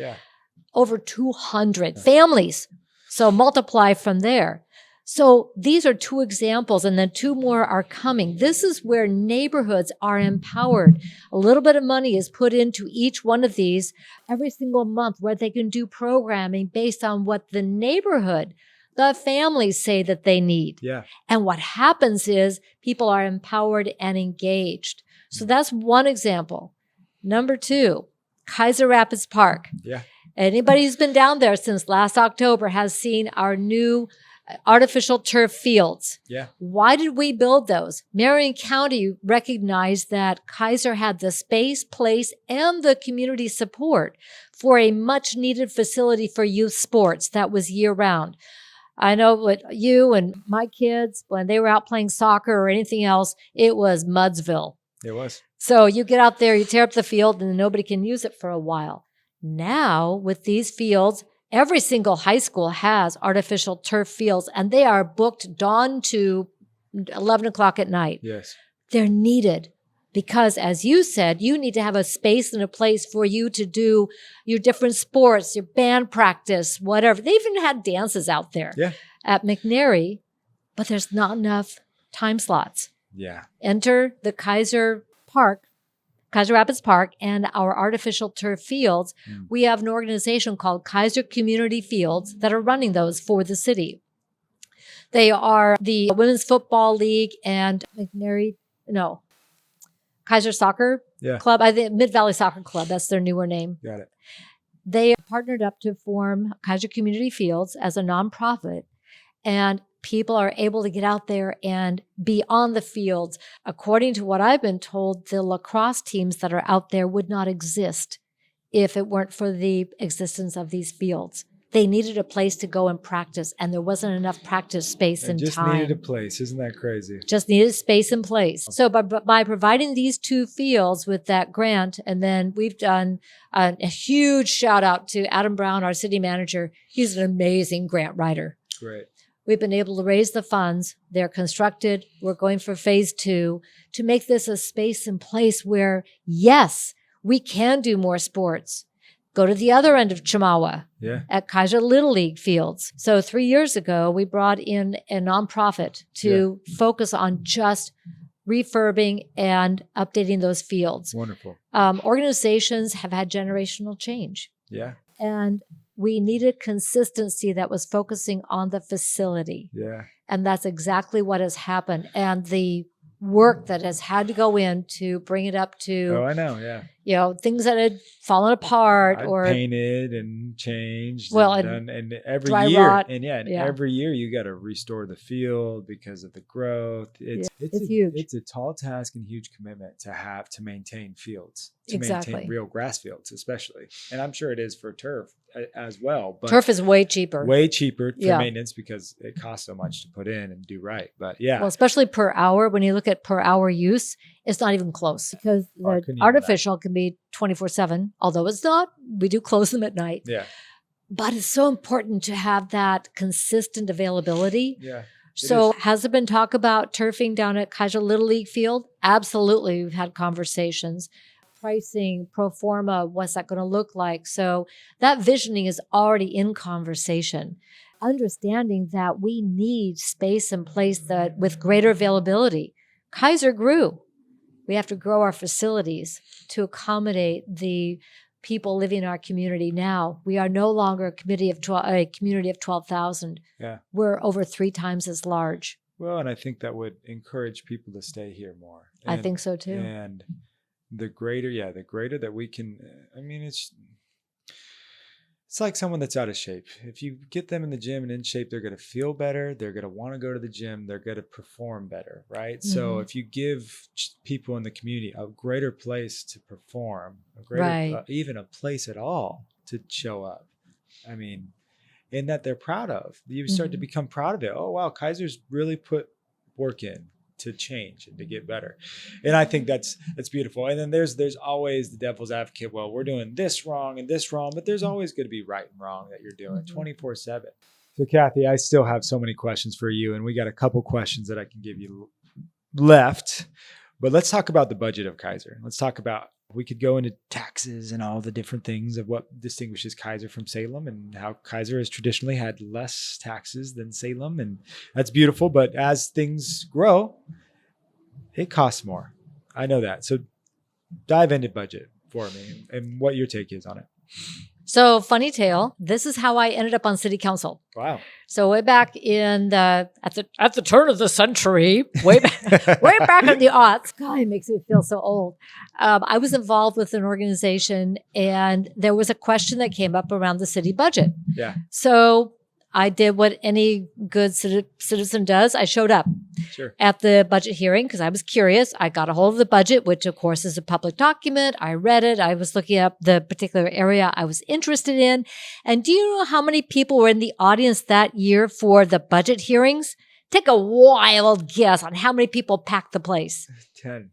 Speaker 2: over 200 families. So multiply from there. So these are 2 examples, and then 2 more are coming. This is where neighborhoods are empowered. A little bit of money is put into each one of these every single month, where they can do programming based on what the neighborhood, the families say that they need.
Speaker 1: Yeah.
Speaker 2: And what happens is people are empowered and engaged. So that's one example. Number 2, Keizer Rapids Park.
Speaker 1: Yeah.
Speaker 2: Anybody who's been down there since last October has seen our new artificial turf fields.
Speaker 1: Yeah.
Speaker 2: Why did we build those? Marion County recognized that Keizer had the space, place, and the community support for a much needed facility for youth sports that was year round. I know what you and my kids, when they were out playing soccer or anything else, it was Mudsville.
Speaker 1: It was.
Speaker 2: So you get out there, you tear up the field, and nobody can use it for a while. Now, with these fields, every single high school has artificial turf fields, and they are booked dawn to 11 o'clock at night.
Speaker 1: Yes.
Speaker 2: They're needed because, as you said, you need to have a space and a place for you to do your different sports, your band practice, whatever. They even had dances out there at McNary, but there's not enough time slots.
Speaker 1: Yeah.
Speaker 2: Enter the Keizer Rapids Park, and our artificial turf fields. We have an organization called Keizer Community Fields that are running those for the city. They are the Women's Football League and Keizer Soccer Club, I think Mid-Valley Soccer Club, that's their newer name.
Speaker 1: Got it.
Speaker 2: They partnered up to form Keizer Community Fields as a nonprofit, and people are able to get out there and be on the fields. According to what I've been told, the lacrosse teams that are out there would not exist if it weren't for the existence of these fields. They needed a place to go and practice, and there wasn't enough practice space and
Speaker 1: just
Speaker 2: time.
Speaker 1: Needed a place. Isn't that crazy?
Speaker 2: Just needed space and place. So by providing these 2 fields with that grant, and then we've done a huge shout out to Adam Brown, our city manager. He's an amazing grant writer.
Speaker 1: Great.
Speaker 2: We've been able to raise the funds. They're constructed. We're going for phase 2 to make this a space and place where, yes, we can do more sports. Go to the other end of Chemawa at Keizer Little League fields. So 3 years ago, we brought in a nonprofit to focus on just refurbing and updating those fields.
Speaker 1: Wonderful.
Speaker 2: Organizations have had generational change.
Speaker 1: Yeah.
Speaker 2: And we needed consistency that was focusing on the facility.
Speaker 1: Yeah.
Speaker 2: And that's exactly what has happened. And the work that has had to go in to bring it up to.
Speaker 1: Oh, I know. Yeah.
Speaker 2: things that had fallen apart
Speaker 1: I'd
Speaker 2: or
Speaker 1: painted and changed
Speaker 2: well,
Speaker 1: and done, and every
Speaker 2: dry
Speaker 1: year,
Speaker 2: rot.
Speaker 1: and every year you got to restore the field because of the growth. It's
Speaker 2: huge.
Speaker 1: It's a tall task and huge commitment to maintain fields, to
Speaker 2: Exactly.
Speaker 1: maintain real grass fields, especially. And I'm sure it is for turf as well. But
Speaker 2: turf is way cheaper.
Speaker 1: For maintenance because it costs so much to put in and do right. But
Speaker 2: well, especially per hour. When you look at per hour use, it's not even close because the artificial can be 24/7. Although it's not, we do close them at night.
Speaker 1: Yeah.
Speaker 2: But it's so important to have that consistent availability.
Speaker 1: Yeah.
Speaker 2: So has there been talk about turfing down at Keizer Little League Field? Absolutely. We've had conversations. Pricing, pro forma, what's that going to look like? So that visioning is already in conversation. Understanding that we need space and place that with greater availability. Keizer grew. We have to grow our facilities to accommodate the people living in our community now. We are no longer a community of 12,000.
Speaker 1: Yeah.
Speaker 2: We're over 3 times as large.
Speaker 1: Well, and I think that would encourage people to stay here more.
Speaker 2: I think so too.
Speaker 1: And the greater that we can, I mean, it's like someone that's out of shape. If you get them in the gym and in shape, they're going to feel better. They're going to want to go to the gym. They're going to perform better, right? Mm-hmm. So if you give people in the community a greater place to perform, even a place at all to show up, I mean, and that they're proud of, you start to become proud of it. Oh, wow, Keizer's really put work in to change and to get better. And I think that's beautiful. And then there's always the devil's advocate. Well, we're doing this wrong and this wrong, but there's always going to be right and wrong that you're doing 24/7. So Cathy, I still have so many questions for you, and we got a couple questions that I can give you left, but let's talk about the budget of Keizer. Let's talk about, we could go into taxes and all the different things of what distinguishes Keizer from Salem and how Keizer has traditionally had less taxes than Salem. And that's beautiful. But as things grow, it costs more. I know that. So dive into budget for me and what your take is on it.
Speaker 2: So funny tale, this is how I ended up on city council.
Speaker 1: Wow.
Speaker 2: So way back in at the turn of the century, way back in the aughts. God, it makes me feel so old. I was involved with an organization, and there was a question that came up around the city budget.
Speaker 1: Yeah.
Speaker 2: So I did what any good citizen does. I showed up at the budget hearing because I was curious. I got a hold of the budget, which of course is a public document. I read it. I was looking up the particular area I was interested in. And do you know how many people were in the audience that year for the budget hearings? Take a wild guess on how many people packed the place.
Speaker 1: 10,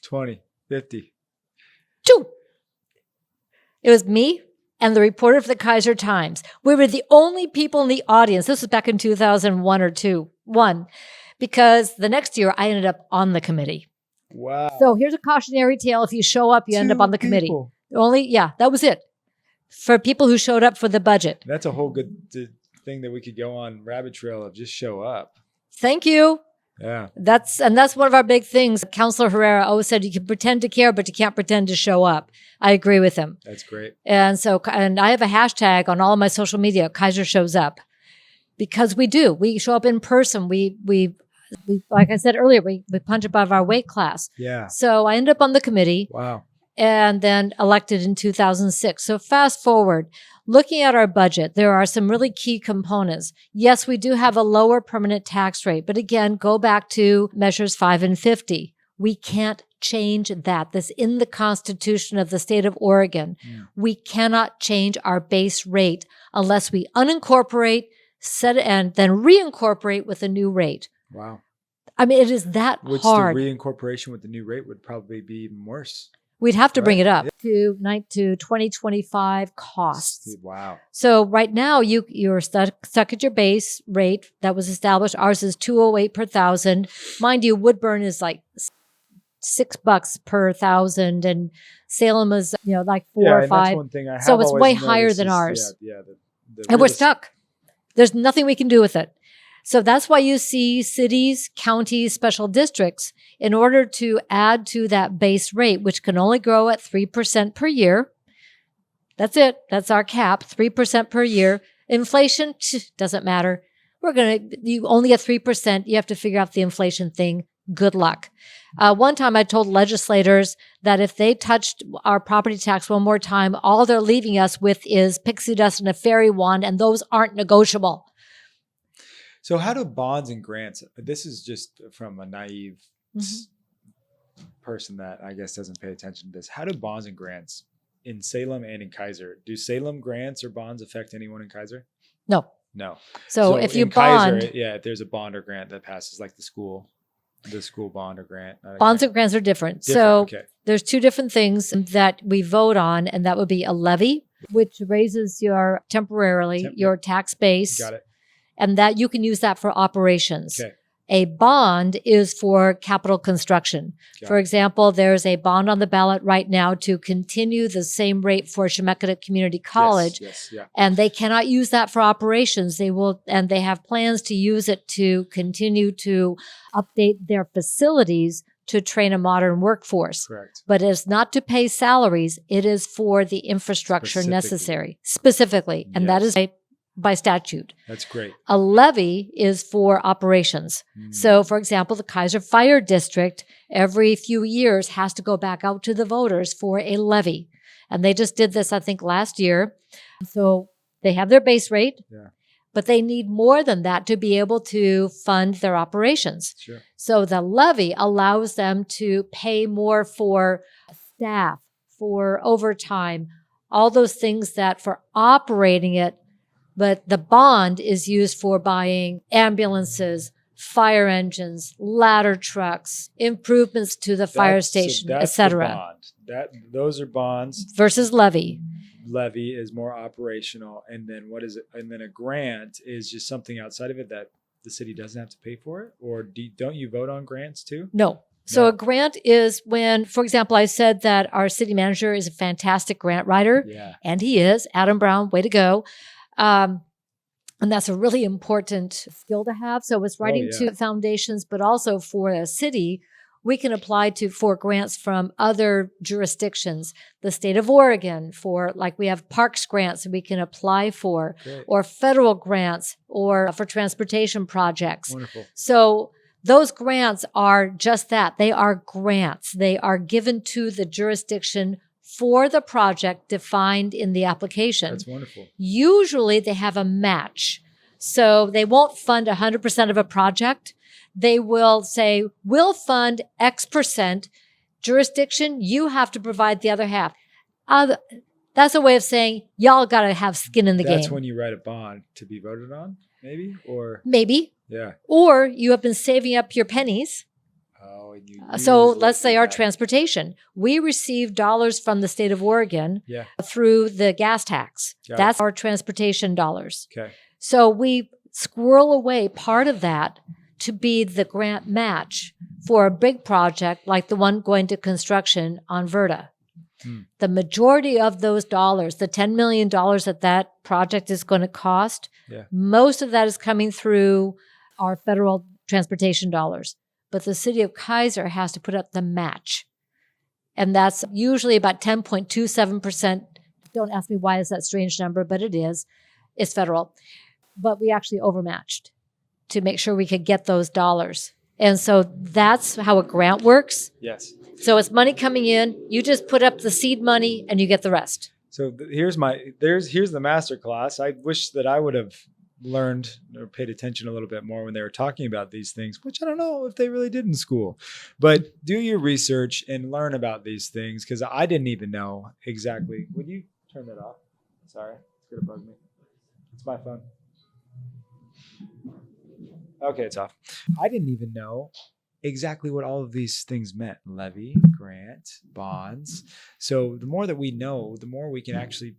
Speaker 1: 20, 50.
Speaker 2: 2. It was me and the reporter for the Keizer Times. We were the only people in the audience. This was back in 2001 or 2001, because the next year I ended up on the committee.
Speaker 1: Wow.
Speaker 2: So here's a cautionary tale. If you show up, you end up on the committee. That was it. For people who showed up for the budget.
Speaker 1: That's a whole good thing that we could go on rabbit trail of, just show up.
Speaker 2: Thank you.
Speaker 1: Yeah.
Speaker 2: That's one of our big things. Councilor Herrera always said you can pretend to care, but you can't pretend to show up. I agree with him.
Speaker 1: That's great.
Speaker 2: And I have a hashtag on all of my social media, Keizer shows up, because we do. We show up in person. We like I said earlier, we punch above our weight class.
Speaker 1: Yeah.
Speaker 2: So I ended up on the committee.
Speaker 1: Wow.
Speaker 2: And then elected in 2006. So fast forward, looking at our budget, there are some really key components. Yes, we do have a lower permanent tax rate, but again, go back to measures 5 and 50. We can't change that. That's in the Constitution of the state of Oregon. Mm. We cannot change our base rate unless we unincorporate, and then reincorporate with a new rate.
Speaker 1: Wow.
Speaker 2: I mean, it is that hard.
Speaker 1: The reincorporation with the new rate would probably be even worse.
Speaker 2: We'd have to bring it up to 2025 costs.
Speaker 1: Wow. So
Speaker 2: right now you're stuck at your base rate that was established. Ours is $208 per thousand. Mind you, Woodburn is like $6 per thousand, and Salem is like 4 or 5.
Speaker 1: That's one thing I have.
Speaker 2: So it's way higher than ours. And we're stuck. There's nothing we can do with it. So that's why you see cities, counties, special districts, in order to add to that base rate, which can only grow at 3% per year. That's it. That's our cap, 3% per year. Inflation doesn't matter. You only get 3%. You have to figure out the inflation thing good luck. One time I told legislators that if they touched our property tax one more time, all they're leaving us with is pixie dust and a fairy wand, and those aren't negotiable.
Speaker 1: So how do bonds and grants, this is just from a naive person that I guess doesn't pay attention to this. How do bonds and grants in Salem and in Keizer, do Salem grants or bonds affect anyone in Keizer?
Speaker 2: No.
Speaker 1: No.
Speaker 2: So if you
Speaker 1: in
Speaker 2: bond,
Speaker 1: Keizer, if there's a bond or grant that passes, like the school bond or grant.
Speaker 2: Bonds and grants are different. So there's two different things that we vote on, and that would be a levy, which raises your your tax base.
Speaker 1: Got it.
Speaker 2: And that you can use that for operations.
Speaker 1: Okay.
Speaker 2: A bond is for capital construction. For example, there's a bond on the ballot right now to continue the same rate for Chemeketa Community College. And they cannot use that for operations. And they have plans to use it to continue to update their facilities to train a modern workforce.
Speaker 1: Correct.
Speaker 2: But it is not to pay salaries. It is for the infrastructure necessary, specifically. And that is by statute.
Speaker 1: That's great.
Speaker 2: A levy is for operations. So, for example, the Keizer Fire District every few years has to go back out to the voters for a levy. And they just did this, I think, last year. So they have their base rate, but they need more than that to be able to fund their operations.
Speaker 1: Sure.
Speaker 2: So the levy allows them to pay more for staff, for overtime, all those things that for operating it. But the bond is used for buying ambulances, fire engines, ladder trucks, improvements to the fire station, etc.
Speaker 1: Those are bonds.
Speaker 2: Versus levy.
Speaker 1: Levy is more operational. And then what is it? And then a grant is just something outside of it that the city doesn't have to pay for it? Or don't you vote on grants too?
Speaker 2: No. So a grant is when, for example, I said that our city manager is a fantastic grant writer.
Speaker 1: Yeah.
Speaker 2: And he is. Adam Brown, way to go. And that's a really important skill to have. So it's writing to foundations, but also for a city, we can apply for grants from other jurisdictions. The state of Oregon we have parks grants we can apply for, or federal grants, or for transportation projects.
Speaker 1: Wonderful.
Speaker 2: So those grants are just that. They are grants. They are given to the jurisdiction for the project defined in the application.
Speaker 1: That's wonderful.
Speaker 2: Usually they have a match. So they won't fund 100% of a project. They will say, we'll fund X%. Jurisdiction, you have to provide the other half. That's a way of saying, y'all got to have skin in the game.
Speaker 1: That's when you write a bond to be voted on, maybe? Or
Speaker 2: maybe.
Speaker 1: Yeah.
Speaker 2: Or you have been saving up your pennies. So let's say our transportation. We receive dollars from the state of Oregon through the gas tax. That's our transportation dollars.
Speaker 1: Okay.
Speaker 2: So we squirrel away part of that to be the grant match for a big project like the one going to construction on Verta. The majority of those dollars, the $10 million that project is going to cost, most of that is coming through our federal transportation dollars. But the city of Keizer has to put up the match. And that's usually about 10.27%. Don't ask me why is that strange number, but it is. It's federal. But we actually overmatched to make sure we could get those dollars. And so that's how a grant works.
Speaker 1: Yes.
Speaker 2: So it's money coming in. You just put up the seed money and you get the rest.
Speaker 1: So here's the master class. I wish that I would have learned or paid attention a little bit more when they were talking about these things, which I don't know if they really did in school. But do your research and learn about these things, because I didn't even know exactly. Would you turn that off? Sorry, it's going to bug me. It's my phone. Okay, it's off. I didn't even know exactly what all of these things meant. Levy, grant, bonds. So the more that we know, the more we can actually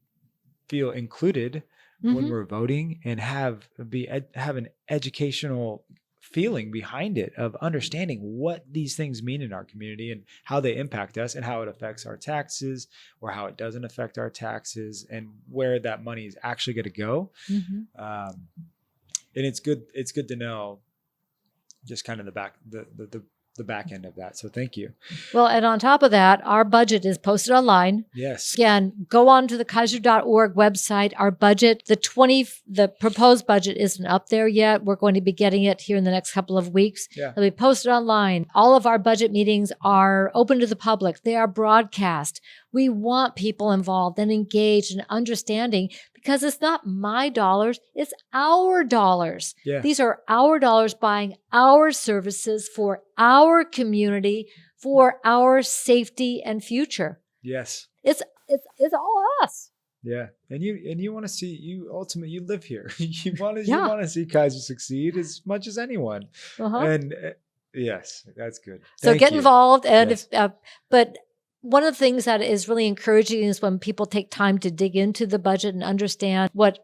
Speaker 1: feel included when we're voting and have an educational feeling behind it of understanding what these things mean in our community and how they impact us and how it affects our taxes or how it doesn't affect our taxes and where that money is actually going to go. And it's good to know just kind of the the back end of that. So thank you.
Speaker 2: Well, and on top of that, our budget is posted online.
Speaker 1: Yes.
Speaker 2: Again, go on to the Keizer.org website. Our budget, the proposed budget isn't up there yet. We're going to be getting it here in the next couple of weeks.
Speaker 1: Yeah.
Speaker 2: It'll be posted online. All of our budget meetings are open to the public. They are broadcast. We want people involved and engaged and understanding, because it's not my dollars, it's our dollars.
Speaker 1: Yeah.
Speaker 2: These are our dollars buying our services for our community, for our safety and future.
Speaker 1: Yes.
Speaker 2: It's all us.
Speaker 1: Yeah. And you want to see, you live here. you want to see Keizer succeed as much as anyone.
Speaker 2: Uh-huh.
Speaker 1: And yes, that's good.
Speaker 2: So
Speaker 1: Thank
Speaker 2: get
Speaker 1: you.
Speaker 2: involved. And
Speaker 1: Yes.
Speaker 2: but one of the things that is really encouraging is when people take time to dig into the budget and understand what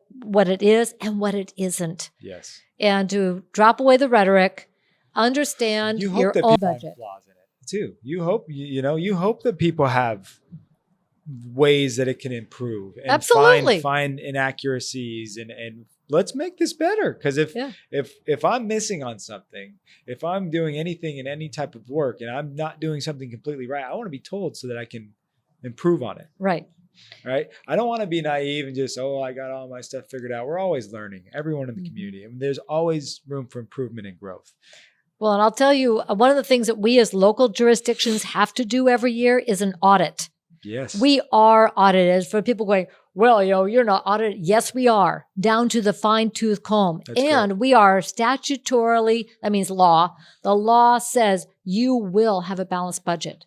Speaker 2: it is and what it isn't.
Speaker 1: Yes.
Speaker 2: And to drop away the rhetoric, understand
Speaker 1: You hope
Speaker 2: your
Speaker 1: that
Speaker 2: own
Speaker 1: people have
Speaker 2: budget.
Speaker 1: flaws in it too. You hope you hope that people have ways that it can improve and
Speaker 2: Absolutely.
Speaker 1: find inaccuracies and let's make this better. Because if I'm missing on something, if I'm doing anything in any type of work and I'm not doing something completely right, I want to be told so that I can improve on it.
Speaker 2: Right.
Speaker 1: Right. I don't want to be naive and just, I got all my stuff figured out. We're always learning, everyone in the community. And there's always room for improvement and growth.
Speaker 2: Well, and I'll tell you, one of the things that we as local jurisdictions have to do every year is an audit.
Speaker 1: Yes.
Speaker 2: We are audited. For people going, well, you're not audited. Yes, we are, down to the fine-tooth comb.
Speaker 1: That's
Speaker 2: and
Speaker 1: great.
Speaker 2: we are statutorily, that means law. The law says you will have a balanced budget.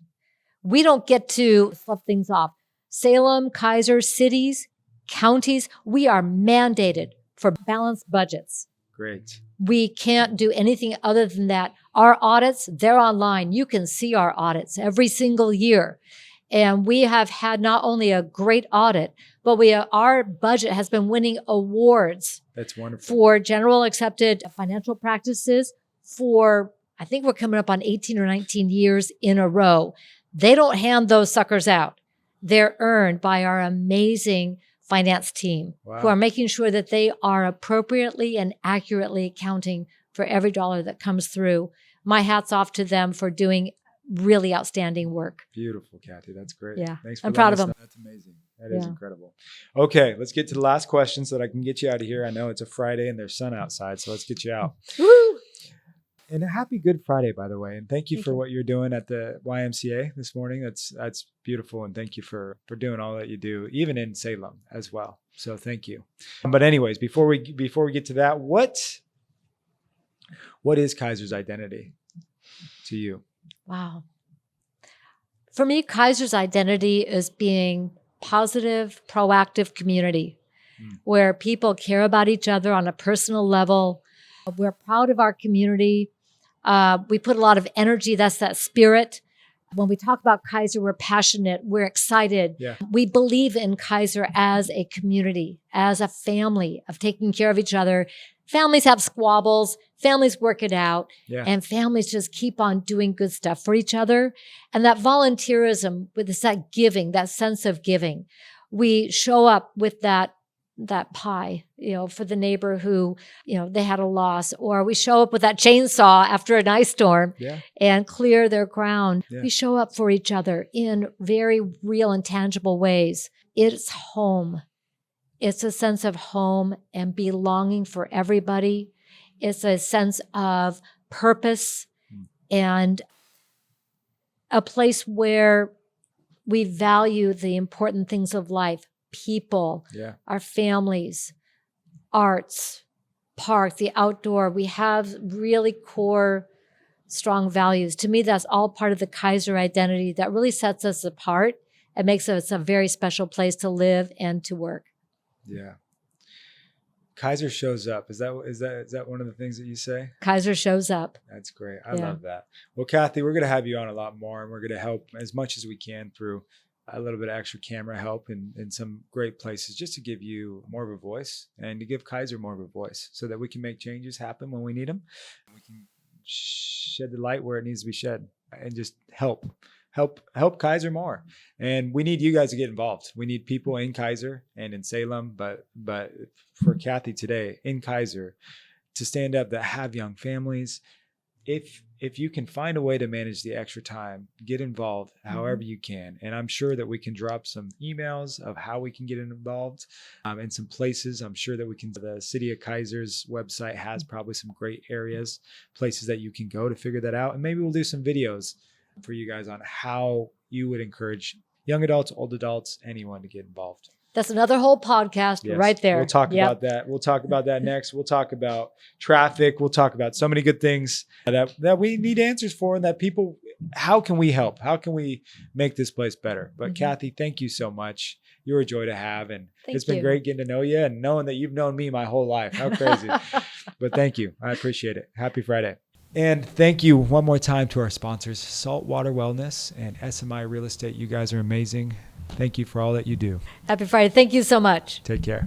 Speaker 2: We don't get to slough things off. Salem, Keizer, cities, counties, we are mandated for balanced budgets.
Speaker 1: Great.
Speaker 2: We can't do anything other than that. Our audits, they're online. You can see our audits every single year. And we have had not only a great audit, but our budget has been winning awards.
Speaker 1: That's wonderful.
Speaker 2: For general accepted financial practices for, I think we're coming up on 18 or 19 years in a row. They don't hand those suckers out. They're earned by our amazing finance team, who are making sure that they are appropriately and accurately accounting for every dollar that comes through. My hat's off to them for doing really outstanding work.
Speaker 1: Beautiful, Cathy. That's great.
Speaker 2: Yeah.
Speaker 1: Thanks for
Speaker 2: I'm proud of
Speaker 1: letting
Speaker 2: them.
Speaker 1: us know. That's amazing. That is incredible. Okay, let's get to the last question so that I can get you out of here. I know it's a Friday and there's sun outside, so let's get you out.
Speaker 2: Woo!
Speaker 1: And a happy Good Friday, by the way. And thank you for what you're doing at the YMCA this morning. That's beautiful. And thank you for doing all that you do, even in Salem as well. So thank you. But anyways, before we get to that, what is Keizer's identity to you?
Speaker 2: Wow. For me, Keizer's identity is being positive, proactive community where people care about each other on a personal level. We're proud of our community. We put a lot of energy. That's that spirit. When we talk about Keizer, we're passionate. We're excited. Yeah. We believe in Keizer as a community, as a family of taking care of each other. Families have squabbles. Families work it out. Yeah. And families just keep on doing good stuff for each other. And that volunteerism, with that giving, that sense of giving, we show up with that pie, for the neighbor who, they had a loss, or we show up with that chainsaw after an ice storm and clear their ground. Yeah. We show up for each other in very real and tangible ways. It's home. It's a sense of home and belonging for everybody. It's a sense of purpose and a place where we value the important things of life. People, our families, arts, park, the outdoor. We have really core, strong values. To me, that's all part of the Keizer identity that really sets us apart and makes us a very special place to live and to work.
Speaker 1: Yeah. Keizer shows up. Is that one of the things that you say?
Speaker 2: Keizer shows up.
Speaker 1: That's great. I love that. Well, Cathy, we're going to have you on a lot more, and we're going to help as much as we can through a little bit of extra camera help in some great places, just to give you more of a voice and to give Keizer more of a voice so that we can make changes happen when we need them. We can shed the light where it needs to be shed and just help Keizer more. And we need you guys to get involved. We need people in Keizer and in Salem, but for Cathy today in Keizer to stand up that have young families, if you can find a way to manage the extra time, get involved however you can. And I'm sure that we can drop some emails of how we can get involved and some places. I'm sure that we can. The City of Keizer's website has probably some great areas, places that you can go to figure that out. And maybe we'll do some videos for you guys on how you would encourage young adults, old adults, anyone to get involved.
Speaker 2: That's another whole podcast right there.
Speaker 1: We'll talk about that. We'll talk about that next. We'll talk about traffic. We'll talk about so many good things that we need answers for, and that people, how can we help? How can we make this place better? But Cathy, thank you so much. You're a joy to have. And it's been great getting to know you and knowing that you've known me my whole life. How crazy. But thank you. I appreciate it. Happy Friday. And thank you one more time to our sponsors, Saltwater Wellness and SMI Real Estate. You guys are amazing. Thank you for all that you do.
Speaker 2: Happy Friday. Thank you so much.
Speaker 1: Take care.